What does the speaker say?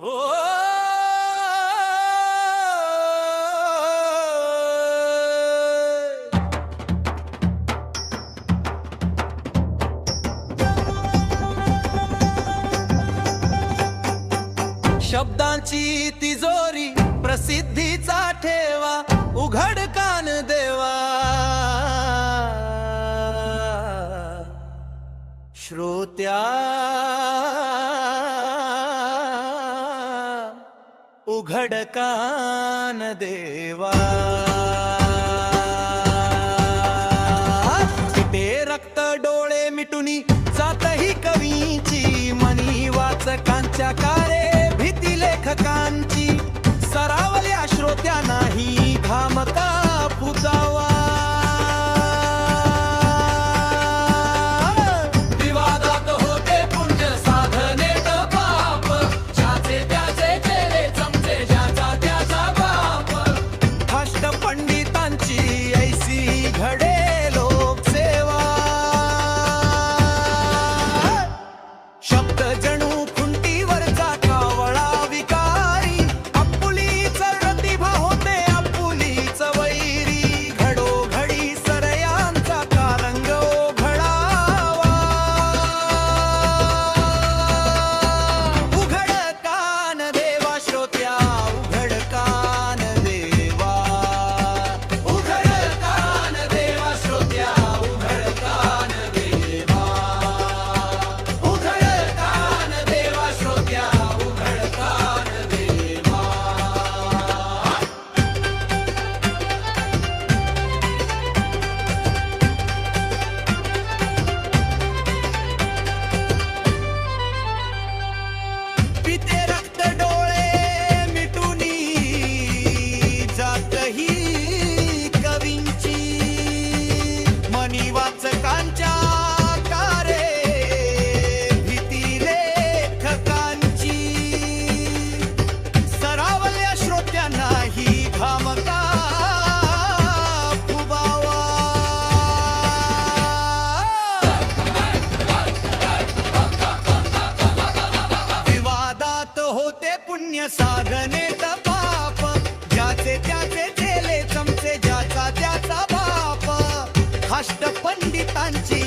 हो शब्दांची तिजोरी प्रसिद्धीचा ठेवा उघड कान देवा श्रोत्या उघड कान देवा ते रक्त डोळे मिटुनी जातही कवीची मनी वाचकांच्या कारे भीती लेखकांची सरावल्या श्रोत्या नाही घाम का फुटावा विवादात होते पुण्य साधनेत पाप ज्याचे त्याचे केले चमचे ज्याचा त्याचा बाप फास्ट पंडितांची ऐसी घडे लोकसेवा शब्द जणू खुंटीवरचा कावळा विकारी आपुलीच प्रतिभा होते आपुलीच वैरी घडोघडी सरयांचा कारंग ओघळावा उघड कान देवा श्रोत्या उघड कान देवा उघड कान देवा श्रोत्या उघड कान देवा उघड कान देवा श्रोत्या उघड कान देवा पिते रक्त डोळे मिटुनी जातही कवींची मनी वाचकांच्या कारे भीती लेखकांची सरावल्या श्रोत्यांनाही घाम का फुबावा विवादात होते पुण्य साधनेत पाप ज्याचे त्याचे झेले चमचे ज्याचा त्याचा बाप खाष्ट पंडितांची